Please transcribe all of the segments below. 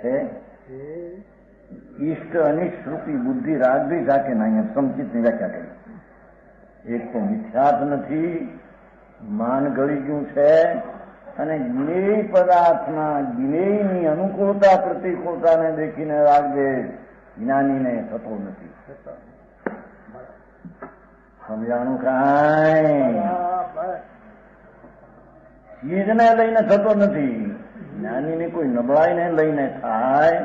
છે ઈષ્ટ અનિષ્ટ રૂપી બુદ્ધિ રાગભી જાકે નહીં સમચિતની વ્યાખ્યા કરી. એક તો મિથ્યાત નથી, માન ગળી ગયું છે, અને જ્ઞેય પદાર્થના જ્ઞેયની અનુકૂળતા પ્રતિકૂળતાને દેખીને રાગદેશ જ્ઞાનીને થતો નથી. સમજાણું કાંઈ? ચીજને લઈને થતો નથી, જ્ઞાનીની કોઈ નબળાઈને લઈને થાય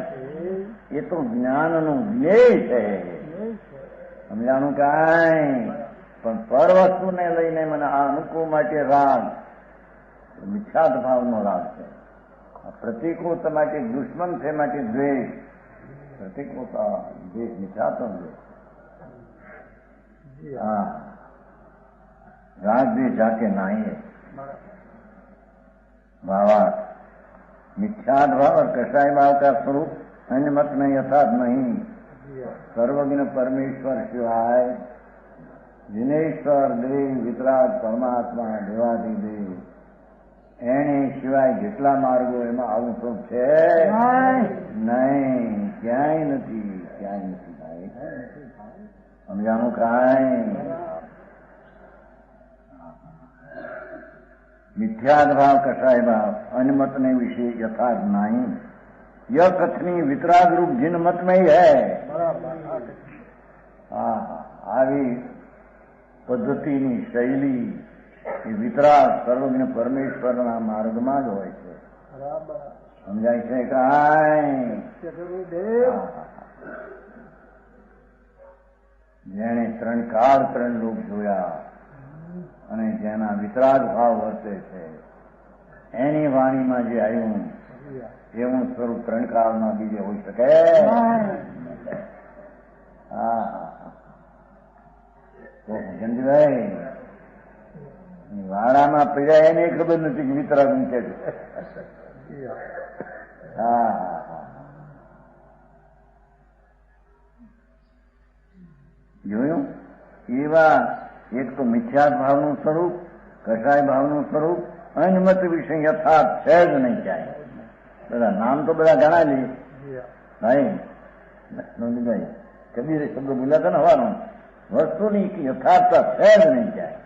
એ તો જ્ઞાનનું ધ્યેય છે. સમજાણું કાંઈ? પણ પર વસ્તુને લઈને મને આ અનુકૂળ માટે રાગ મિથ્યાત ભાવનો રાગ છે. પ્રતિકૂળતા માટે દુશ્મન છે, માટે દ્વેષ. પ્રતિકૂળતા દ્વેષ મિથ્યાત દ્વેષ. હા, રાગ દ્વેષ જાકે નાહીએ भावार्थ मिथ्यात भाव और कषाय भाव का स्वरूप अन्य मत में यथार्थ नहीं. सर्वज्ञ परमेश्वर शिवाय जिनेश्वर देव वितराग परमात्मा देवाधिदेव એને સિવાય જેટલા માર્ગો એમાં આવું તો છે નહીં, ક્યાંય નથી, ક્યાંય નથી ભાઈ. સમજાણું કાંઈ? मिथ्याद भाव कषाय भाव अनमत ने विषय यथार्थ नहीं. यह कथनी वितराग रूप जिन मत में ही है. આવી પદ્ધતિની શૈલી એ વિતરાગ સર્વજ્ઞ પરમેશ્વરના માર્ગમાં જ હોય છે. સમજાય છે કાંઈ? જેણે ત્રણ કાળ ત્રણ રૂપ જોયા અને જેના વિતરાગ ભાવ વર્તે છે એની વાણીમાં જે આવ્યું એવું સ્વરૂપ ત્રણ કાળમાં બીજે હોઈ શકે? જંજીભાઈ વાડામાં પીડ્યા એને ખબર નથી કે વિતરાગ મૂકે છે. જોયું? એવા એક તો મિથ્યાત ભાવનું સ્વરૂપ, કષાય ભાવનું સ્વરૂપ, અનમત વિષય યથાર્થ છે જ નહીં. ક્યાંય બધા નામ તો બધા ઘણા લઈએ ભાઈ. નંદભાઈ કબીરે શબ્દ બોલ્યા હતા ને હવાનો, વસ્તુની યથાર્થતા છે જ નહીં ક્યાંય.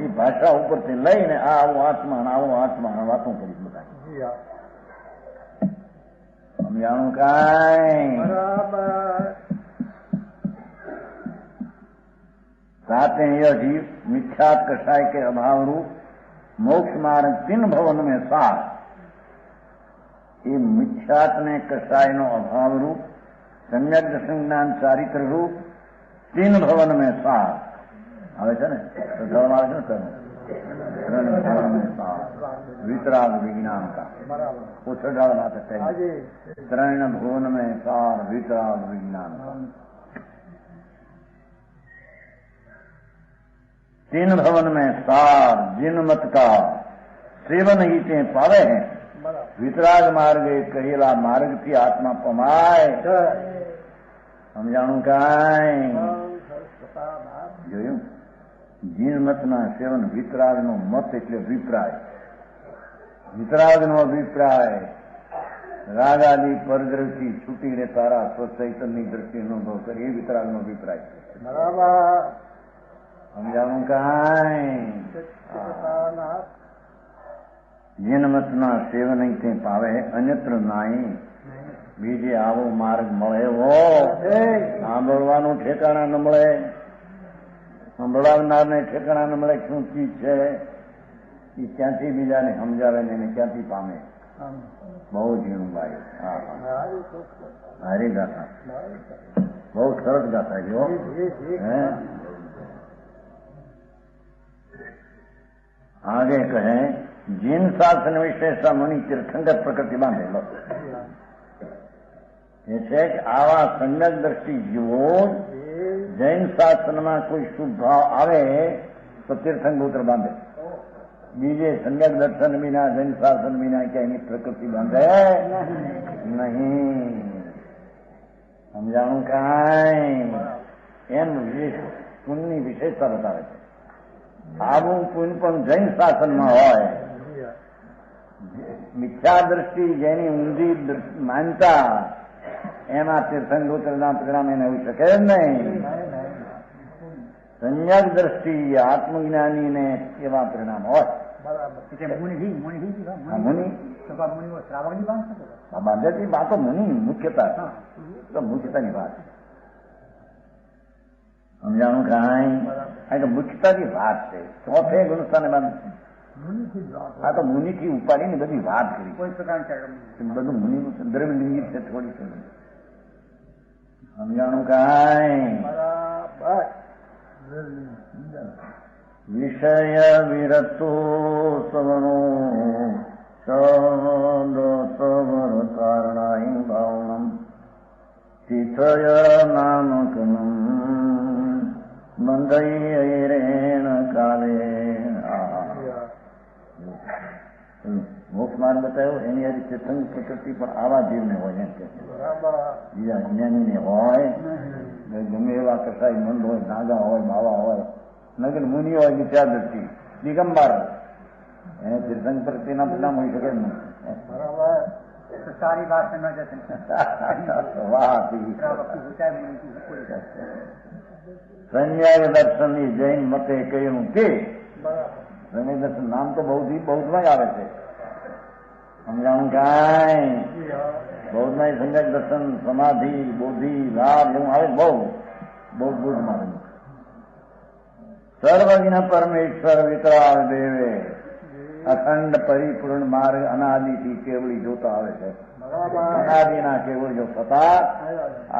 એ ભાષા ઉપરથી લઈને આ આવો આત્મા આવો આત્મા વાતો કરી બધા. સમજાણું કાંઈ? साते यह जीव मिथ्यात कषाय के अभाव रूप मोक्ष मार्ग 3 भवन में सार. ये मिथ्यात ने कषाय नो अभाव रूप सम्यक दर्शन ज्ञान चारित्र रूप 3 भवन में सार આવે છે ને. તો ધર્મ આવે છે ને, ત્રણ ભવન में सार वितराग विज्ञान का उछड़ाल ना सकते. त्रण भुवन में सार वितराग विज्ञान का. 3 भवन में सार जिन मत का सेवन ही ते पावे हैं. वितराग मार्ग कहेला मार्ग થી આત્મા પમાય. સમજાણું કાંઈ? જોયું? જીન મતના સેવન વિતરાગનો મત એટલે અભિપ્રાય. વિતરાગનો અભિપ્રાય રાગાદી પરદ્રવ્યથી છૂટીને તારા સ્વચૈતનની દ્રષ્ટિ અનુભવ કરી, એ વિતરાગનો અભિપ્રાય છે. બરાબર? સમજાણું કાંઈ? જેન મતના સેવન તે પાવે અન્યત્ર નાઈ. બીજે આવો માર્ગ મળે એવો સાંભળવાનું ઠેકાણા ન મળે, સંભળાવનારને ઠેકાણા ન મળે. શું ચીજ છે એ ક્યાંથી બીજાને સમજાવે ને એને ક્યાંથી પામે? બહુ ઝીણું ભાઈ. હારી ગાથા, બહુ સરસ ગાથા જો. હે आगे कहे जिन शासन विशेष मुनि तीर्थंकर प्रकृति बांधेलो એ છે કે આવા સંગત દ્રષ્ટિ જીવો જૈન શાસનમાં કોઈ શુભ ભાવ આવે તો તીર્થંકર બાંધે. બીજે સંગત દર્શન વિના જૈન શાસન વિના ક્યાંય પ્રકૃતિ બાંધે નહીં. સમજાણું કાંઈ? એમ પુણ્યની વિશેષતા બતાવે છે. આવું પુણ્ય પણ જૈન શાસનમાં હોય મિથ્યા દ્રષ્ટિ જેની ઊંધી માનતા એના તીર્થંકરોના પરિણામ એને હોઈ શકે જ નહીં. સંયક દ્રષ્ટિ આત્મજ્ઞાની ને એવા પરિણામ હોય. બાંધેથી વાતો મુનિ મુખ્યતા મુખ્યતાની વાત સમજાણું કાંઈ તો મુખ્યતાની વાત છે. ચોથે ગુણસ્થાને બાંધ આ તો મુનિથી ઉપાડીને બધી વાત કરી. કોઈ પ્રકાર બધું મુનિ દ્રવ્યલિંગી છે. થોડી સમજાણું કાંઈ વિષય વિરતો સવનો સવર કારણાય ભાવનમ તિથય નામકનમ બંધૈરેણ કાલે. મોક્ષ માર્ગ બતાવ્યો એની આ રીતે સંઘ પ્રકૃતિ પણ આવા જીવને હોય એમ કે બીજા જ્ઞાનીને હોય ગમે એવા કસાઈ મંદ હોય, નાગા હોય, બાવા હોય, નગર મુનિ હોય, મિથ્યા દ્રષ્ટિ દિગંબર એને તીર્થંક પ્રત્યેના પરિણામ હોઈ શકે નહીં. સારી વાત સંન્યાય દર્શનની જૈન મતે કહ્યું કે સંન્યાય દર્શન નામ તો બૌદ્ધમાં આવે છે. સમજાણું કાંઈ બૌદ્ધમાં સંન્યાય દર્શન સમાધિ બોધિ લાભ એવું આવે. બૌદ્ધમાં સર્વજ્ઞ પરમેશ્વર વિકરાળ દેવે અખંડ પરિપૂર્ણ માર્ગ અનાદિથી કેવળી જોતા આવે છે. અનાદિના કેવળ જો થતા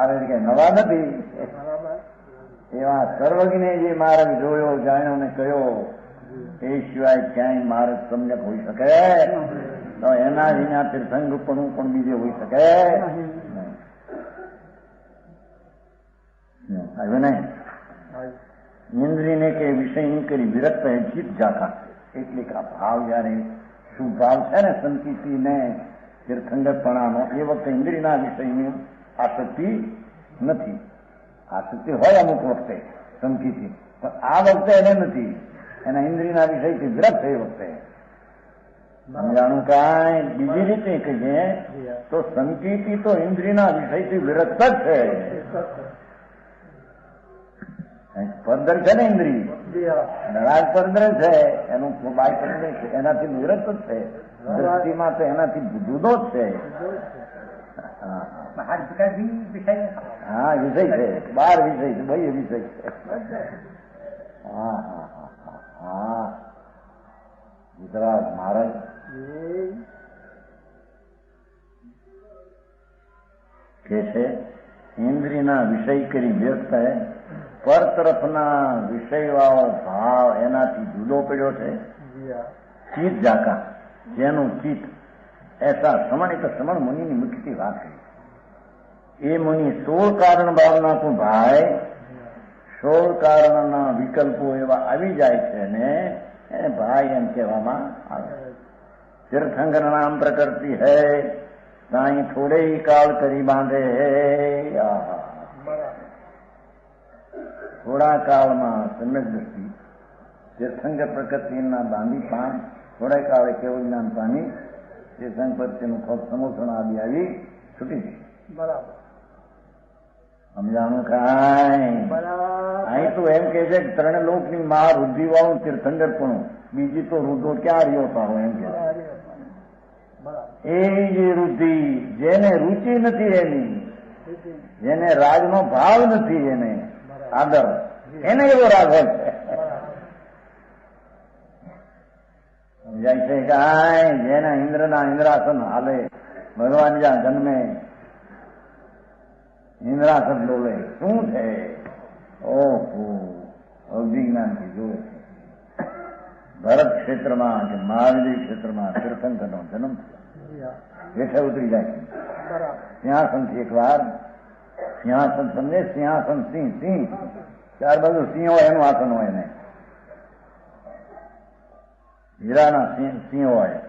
આવે કે નવા નથી. એવા સર્વજ્ઞે જે માર્ગ જોયો, જાણ્યો ને કયો એ સિવાય ક્યાંય માર્ગ સમ્યક હોઈ શકે તો એના વિના તીર્થંકરપણું પણ બીજે હોઈ શકે નહીં. ઇન્દ્રિયને કે વિષયની કરી વિરક્ત જીત જાતા. એટલે કે આ ભાવ જયારે શું ભાવ છે ને સંકિતિ ને તીર્થંકરપણાનો એ વખતે ઇન્દ્રિયના વિષયની આસક્તિ નથી. આસક્તિ હોય અમુક વખતે સંકિતિ, પણ આ વખતે એને નથી. એના ઇન્દ્રિયના વિષયથી વિરક્ત એ વખતે. સમજાણું કાંઈ બીજી રીતે કહીએ તો સંકિતિ તો ઇન્દ્રિયના વિષયથી વિરક્ત જ છે. પરદર છે ને ઇન્દ્રિય નરાજ પરદર છે, એનું બાય પરદર છે, એનાથી વિરક્ત જ છે. દ્રષ્ટિમાં તો એનાથી જુદો જ છે. હા વિષય છે, 12 વિષય છે, 2 વિષય છે. હા ગુજરાત મહારાજ કે છે ઇન્દ્રિયના વિષય કરી વ્યક્ત હે, પર તરફના વિષયવાળો ભાવ એનાથી જુદો પડ્યો છે. ચિત્ત જાકા જેનું ચિત્ત ऐसा श्रवण एक श्रवण मुनि ની મુખ્યથી વાત કરી. એ મુનિ 16 કારણ ભાવના તું ભાઈ 16 કારણના વિકલ્પો એવા આવી જાય છે ને એને ભાઈ એમ કહેવામાં આવે. તીર્થંકર નામ પ્રકૃતિ હૈ તાઈ થોડે કાળ કરી બાંધે. થોડા કાળમાં સમ્યક દ્રષ્ટિ તીર્થંકર પ્રકૃતિના બાંધી પાન થોડા કાળે કેવું જ્ઞાન પામી તીર્થંકર પ્રત્યેનું સમોષણ આદિ આવી છૂટી ગઈ. બરાબર સમજાણું કાંઈ. અહીં તો એમ કે છે કે 3 લોકની મહા રુદ્ધિ વાળું તીર્થંકર પણ બીજી તો રુદ્ધો ક્યાં રહ્યો તારો એમ કે એ જે રુદ્ધિ જેને રુચિ નથી એની, જેને રાજનો ભાવ નથી, એને આદર એને એવો રાગ હોય છે. સમજાય છે કાંઈ. જેના ઇન્દ્રના ઇન્દ્રાસન હાલે, ભગવાન જ્યાં જન્મે ઇન્દ્રાસન ડોલે. શું છે? ઓહો અવિજ્ઞાનથી જોવે છે. ભરત ક્ષેત્રમાં કે મહાવીર ક્ષેત્રમાં તીર્થંકરનો જન્મ થયો. હેઠે ઉતરી જાય છે સિંહાસનથી. એક વાર સિંહાસન સમજે, સિંહાસન સિંહ 4 બાજુ સિંહ હોય એનું આસન હોય ને, હીરાના સિંહ હોય.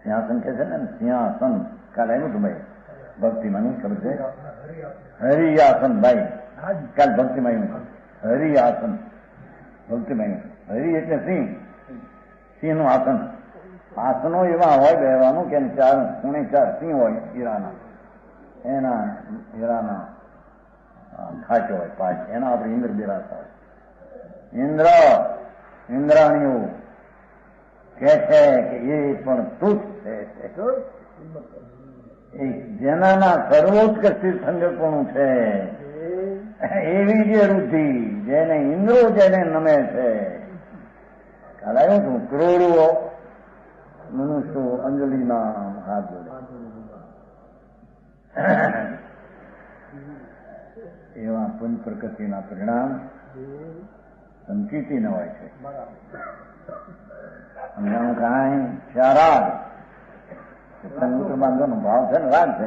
સિંહાસન કે છે ને સિંહાસન કાલે એનું તો ભાઈ ભક્તિમાં નહીં ખબર છે. હરિયાસન ભાઈ કાલ ભક્તિમાં હરિયાસન ભક્તિમાં. હરિ એટલે સિંહ, સિંહનું આસન આસનો એવા હોય બેવાનું કે ચાર ખૂણે ચાર સિંહ હોય હીરાના, એના હીરાના ખાચો હોય પાંચ, એના આપણે ઇન્દ્ર બિરાજતા હોય. ઇન્દ્રાણીઓ કે છે કે એ પણ તુચ્છ છે, જેનાના સર્વોચ્ચ તીર્થંકરપણું છે એવી જે રુચિ જેને ઇન્દ્રો જેને નમે છે. કરાયું તું કરોડો મનુષ્યો અંજલિના હાથ જોડે એવા પંચ પ્રકૃતિના પરિણામ સંકિતી ન હોય છે. સમજાણું કાંઈ ચારાગ સંયુક્ત બાંધવાનો ભાવ છે ને રાગ છે,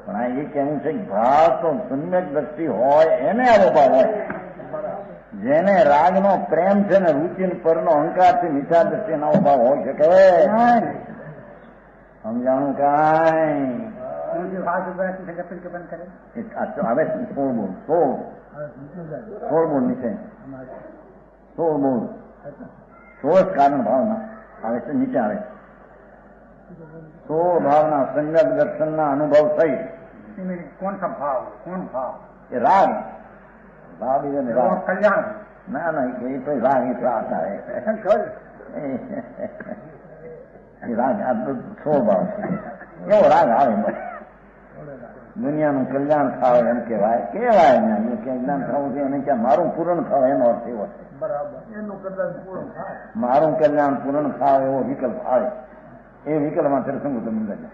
પણ આ એ કેવું છે કે ભાવ તો સમ્યક દ્રષ્ટિ હોય એને આવો ભાવ હોય. જેને રાગનો પ્રેમ છે ને રુચિ પરનો અહંકારથી મીઠા દ્રષ્ટિ આવો ભાવ હોય શકે. સમજાણું કાંઈ આવે 16 બોલ નીચે 16 કારણ ભાવના આવે છે, નીચે આવે 16 ભાવના સંગત દર્શનના અનુભવ થઈ. कौन सा भाव, कौन भाव? એ રાગ ભાવ कल्याण ના એ તો રાગ એ આતા હે એ રાગ આ 16 ભાવ છે. કેવો રાગ આવે દુનિયાનું કલ્યાણ થાવ એમ કેવાય ને કલ્યાણ થવું છે એને ક્યાં મારું પૂરણ થાવ એનો અર્થ એવો છે. મારું કલ્યાણ પૂરણ થાવ એવો વિકલ્પ આવે, એ વિકલ્પમાં તીર્થંકર બંધાય.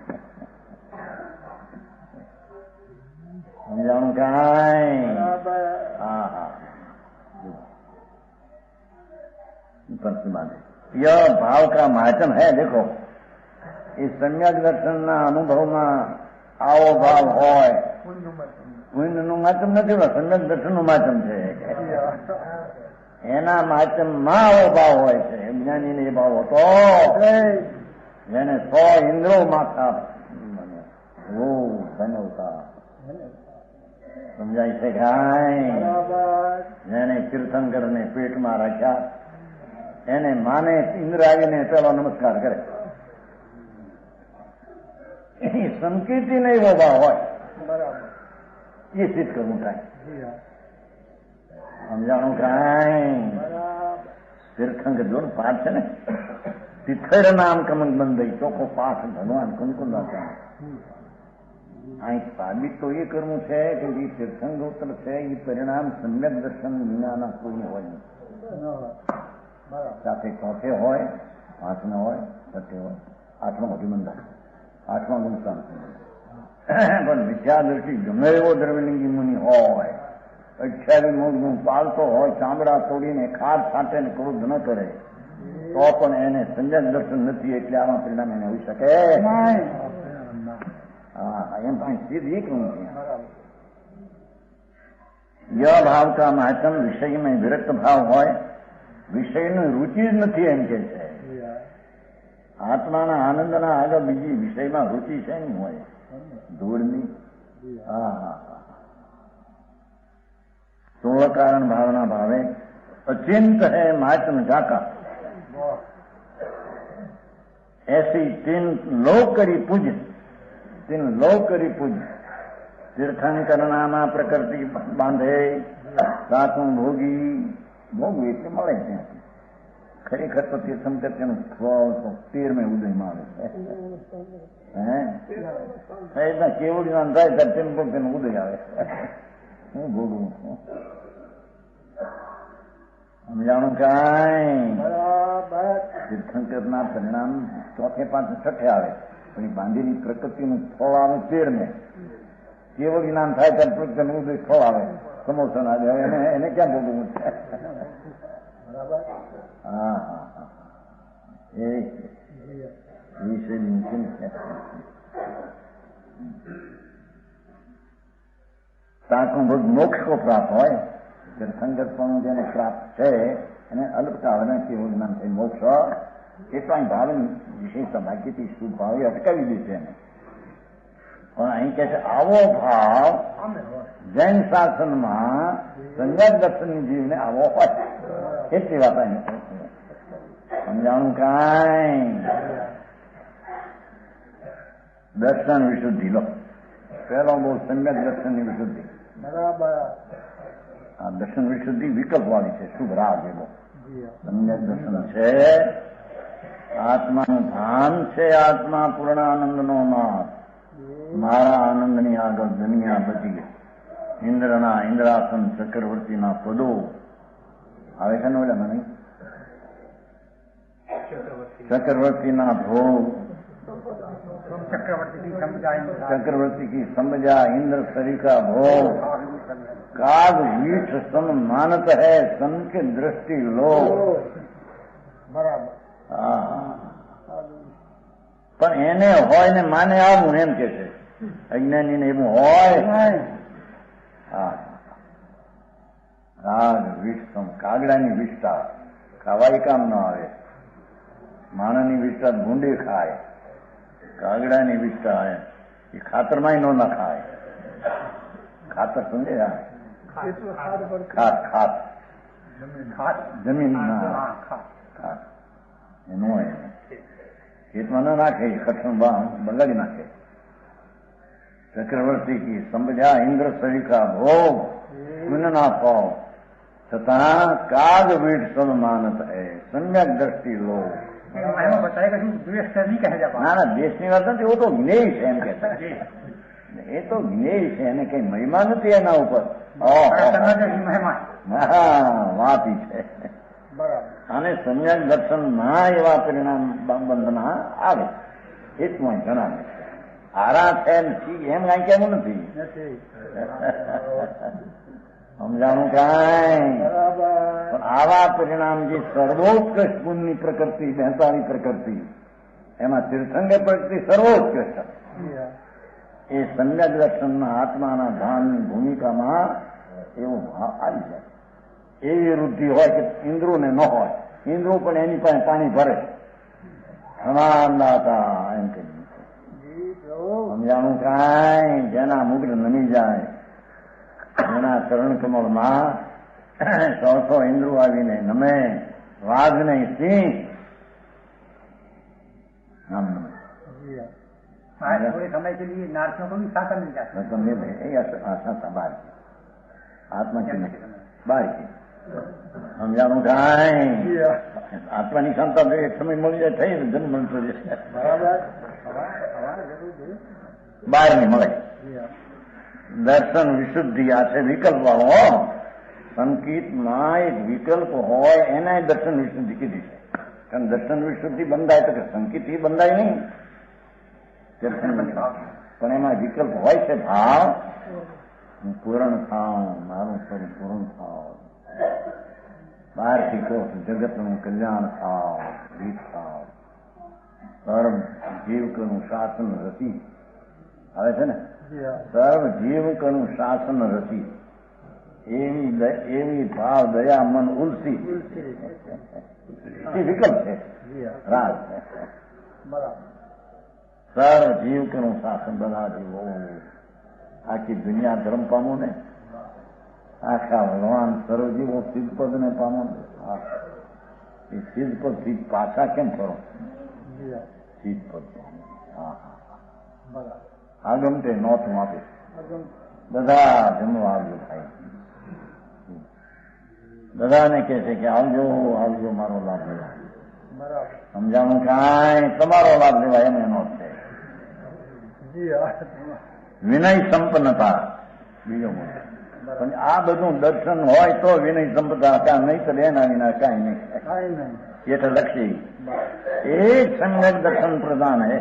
સમજાણું કાંઈ? હા હા यह भाव का माध्यम है. देखो એ सम्यक દર્શનના અનુભવમાં આવો ભાવ હોય, પુણ્યનું માધ્યમ નથી, सम्यक દર્શનનું માધ્યમ છે. એના માધ્યમમાં આવો ભાવ હોય છે. જ્ઞાનીને એ ભાવ હતો જેને 100 ઇન્દ્રો માથા ધનવતા. સમજાય છે કાંઈ? જેને તીર્થંકરને પેટમાં રાખ્યા એને માને ઇન્દ્ર આવીને પેલો નમસ્કાર કરે. એની સંકેતી નહીં એવો ભાવ હોય એ સિદ્ધ કરવું થાય. સમજાણું કાંઈ? તીર્થંકર જોડે પાઠ છે ને, તિથર નામ કમંગ બંધ ચોખ્ખો પાઠ ભગવાન કુંકુંદાતા. અહીં સાબિત તો એ કરવું છે કે જે તીર્થંકોત્તર છે એ પરિણામ સમ્યક દર્શન વિનાના કોઈ હોય નહીં. સાથે ચોથે હોય, પાંચમાં હોય, છઠ્ઠે હોય, આઠમાં અભિમંદન, આઠમાં ગુણસાન. પણ વિદ્યાદર્શી ગમે એવો દ્રવ્યલિંગી મુનિ હોય, 28 મૂળ પાલતો હોય, ચામડા તોડીને ખાદ છાંટે ને ક્રોધ ન કરે તો પણ એને સંજક દર્શન નથી, એટલે આવા પરિણામ એને હોઈ શકે. હા એમ પણ સિદ્ધ એ કહું છું. ય ભાવ કા માધ્યમ વિષયમાં વિરક્ત ભાવ હોય, વિષયની રુચિ જ નથી એમ કે છે. આત્માના આનંદના આગળ બીજી વિષયમાં રુચિ છે નહીં હોય ધૂળની. હા હા હા 16 કારણ ભાવના ભાવે अचिंत है मातम जाका ऐसी 3 लोक करी पूज, 3 लोक કરી પૂજ. તીર્થંકર નામાં પ્રકૃતિ બાંધે, સાચું ભોગી ભોગવી એટલે મળે છે. ખરેખર તો તીર્થંકર તેનું 13 ઉદયમાં આવે છે. કેવડી નામ થાય ત્યારે તેનું ઉદય આવે. હું ભોગવું છું. સમજાણું કાંઈ? તીર્થંકરના પરિણામ ચોથે પાંચે છઠ્ઠે આવે, પણ એ બાંધેલી પ્રકૃતિનું ફળ આવે 13. કેવળ જ્ઞાન થાય ત્યારે પ્રકૃતિનું ઉદય ફળ આવે, સમોસન આવે. એને ક્યાં ભોગવવું છે? હા હા હા એ વિષયની મુશ્કેલ છે. સાચું ભોગ મોક્ષ કો પ્રાપ્ત હોય, તીર્થંકર પણ જેને પ્રાપ્ત છે એને અલ્પકાળના કેવું જ્ઞાન છે મોક્ષ. એ તો અહીં ભાવની વિશેષતા ભાગ્યથી શુદ્ધ ભાવે અટકાવી દે છે એને. પણ અહીં કહે છે આવો ભાવ જૈન શાસનમાં સંજ્ઞાત દર્શનની જીવને આવો હોય એટલી વાત અહીં. સમજાણું કાંઈ? દર્શન વિશુદ્ધિ લો. પહેલો બહુ સમ્યક દર્શનની વિશુદ્ધિ. બરાબર. આ દર્શન વિશુદ્ધિ વિકલ્પ વાળી છે. શુભ રાગ એવો સમ્યક દર્શન છે. આત્માનું ભાન છે. આત્મા પૂર્ણાનંદનો નાથ. મારા આનંદની આગળ દુનિયા બધી ઇન્દ્રના ઇન્દ્રાસન ચક્રવર્તીના પદો આવે છે ને ઓલા મને ચક્રવર્તીના ભોગ चक्रवर्ती की समझा इंद्र शरी का भोग काग वीठ सन मानत है सन के दृष्टि लो. બરાબર. પણ એને હોય ને માને આવું એમ કે છે. અજ્ઞાની ને એવું હોય. હા, કાગ વીઠ કાગડાની વિષ્ઠા ખાવાય કામ ન આવે. માણસની વિષ્ઠા ભૂંડી ખાય. કાગડાની વિષ્ઠા એ ખાતરમાંય ન નખાય. ખાતર સમજે? ખાત જમીન ખાત એનો ખેતમાં ન નાખે. કઠણ બગાડી નાખે. ચક્રવર્તી કી સમજ્યા ઇન્દ્ર સરિકા ભોગ ના પાવ છતાં કાગ વીઠ સમ માનત હૈ સમ્યક દ્રષ્ટિ લો. ના ના દેશની વાત નથી. એવું તો જ્ઞેય છે એમ કે એ તો જ્ઞેય છે. એને કઈ મહિમા નથી એના ઉપર. વાત છે. અને સમ્યક દર્શનમાં એવા પરિણામ બંધના આવે. હિતમાં જણાવે છે. આરા છે એમ કઈ કેવું નથી. સમજાણું કાંઈ? પણ આવા પરિણામ જે સર્વોત્કૃષ્ટ ગુણની પ્રકૃતિ 42 પ્રકૃતિ એમાં તીર્થંગે પ્રકૃતિ સર્વોત્કૃષ્ટ એ સમ્યક દર્શનના આત્માના ભાનની ભૂમિકામાં એવો ભાવ આવી જાય. એવી વૃદ્ધિ હોય કે ઇન્દ્રોને ન હોય. ઇન્દ્રો પણ એની પાસે પાણી ભરે. સમાનતા એમ કહી સમજાણું કાંઈ? જેના મુગ્ધ નમી જાય, જેના ચરણ કમળમાં 100 ઇન્દ્રો આવીને નમે, વાઘ નહીં સિંહ નામ નમે. थोड़े समय के लिए नार्सियों को भी शासन मिल जाता है. आशा बार आत्मा की बार की સમજાણું કાંઈ? આત્માની ક્ષમતા એક સમય મળી જાય થઈ જન્મ મળતો જશે. બહાર ની મળે. દર્શન વિશુદ્ધિ આ છે વિકલ્પ વાળો. સંકિતમાં એક વિકલ્પ હોય એને દર્શન વિશુદ્ધિ કીધી છે. કારણ દર્શન વિશુદ્ધિ બંધાય તો કે સંકિત એ બંધાય નહીં. પણ એમાં વિકલ્પ હોય છે ભાવ હું પૂરણ થાઉં, મારું સ્વરૂપ પૂર્ણ થાવ, બહારથી કહો જગતનું કલ્યાણ થાવ, રીત થાવ, સર્વ જીવકનું શાસન રચી આવે છે ને. સર્વ જીવકનું શાસન રચી એવી ભાવ દયા મન ઉલસી એ વિકલ્પ છે. રાજ સર્વ જીવકનું શાસન બધા જીવો આખી દુનિયા ધર્મ પામો ને. આખા ભગવાન સર્વજીવો સિદ્ધપદ ને પામો ને. એ સિદ્ધપદ થી પાછા કેમ ફરો? સિદ્ધપદ આગમ તે નોતું આપે. બધા જમવા આવ્યો થાય. બધાને કે છે કે આવજો આવજો મારો લાભ લેવા. સમજાણું કાંઈ? તમારો લાભ લેવા એમ એનો છે. વિનય સંપન્નતા બીજો મોટો. પણ આ બધું દર્શન હોય તો વિનય સંપન્નતા. ક્યાં નહીં તો એના વિના કાંઈ નહીં. એ તો લક્ષ્ય એક સમ્યક દર્શન પ્રધાન હે.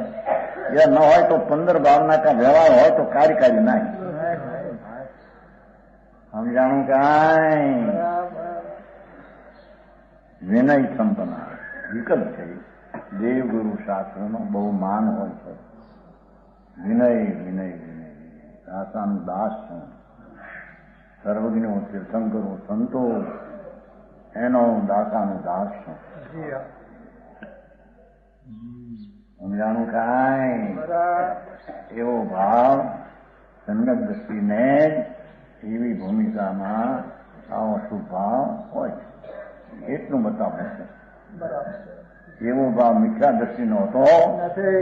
એ ન હોય તો 15 ભાવના કા વ્યવહાર હોય તો કાર્યકારી નહીં. સમજાણું કાંઈ? વિનય સંપન્ન વિકલ્પ છે. દેવગુરુ શાસ્ત્રનો બહુ માન હોય છે. વિનય વિનય વિનય દાસાનું દાસ છું. સર્વજ્ઞો તીર્થંકરો સંતો એનો દાસાનું દાસ છું. સમજાણું કાંઈ? એવો ભાવ સમ્યક દ્રષ્ટિને એવી ભૂમિકામાં આવો શુભ ભાવ હોય એટલું બતાવે છે. એવો ભાવ મિથ્યા દ્રષ્ટિનો હતો નથી.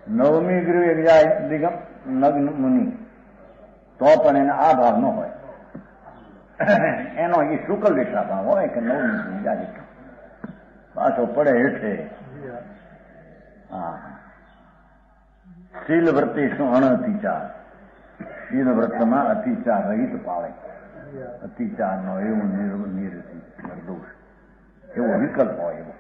નવમી ગૃહે જાય દિગમ નગ્ન મુનિ તો પણ એને આ ભાવ ન હોય. એનો એ શુક્લ દિશા ભાવ હોય કે નવમી ગૃહ જાય પાછો પડે હેઠે. હા, શીલ વ્રતે શું અનઅતિચાર, શીલ વ્રતમાં અતિચાર રહિત પાળે. અતિચાર નો એવો નિર્દોષ એવો વિકલ્પ હોય. એવો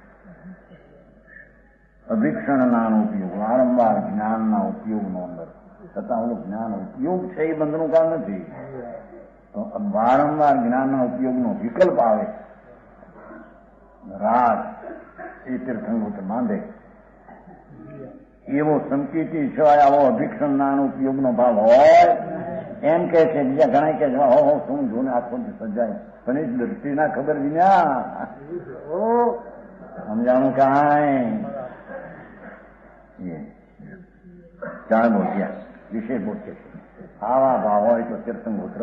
અભિક્ષણના ઉપયોગ, વારંવાર જ્ઞાનના ઉપયોગનો અંદર છતાં ઓલું જ્ઞાન ઉપયોગ છે એ બંધનું કામ નથી. તો વારંવાર જ્ઞાનના ઉપયોગનો વિકલ્પ આવે. રાગ એ તીર્થંકૃત માંડે એવો સંકેતી સિવાય આવો અભિક્ષણના ઉપયોગનો ભાવ હોય. એમ કે છે બીજા ઘણા કે હો શું જોને આખો સજાય પણ એ દ્રષ્ટિ ના ખબર વિના સમજાણું કાંઈ જાણ બોલ્યા વિશે બોલશે. આવા ભાવ હોય તો તીર્થંકૃત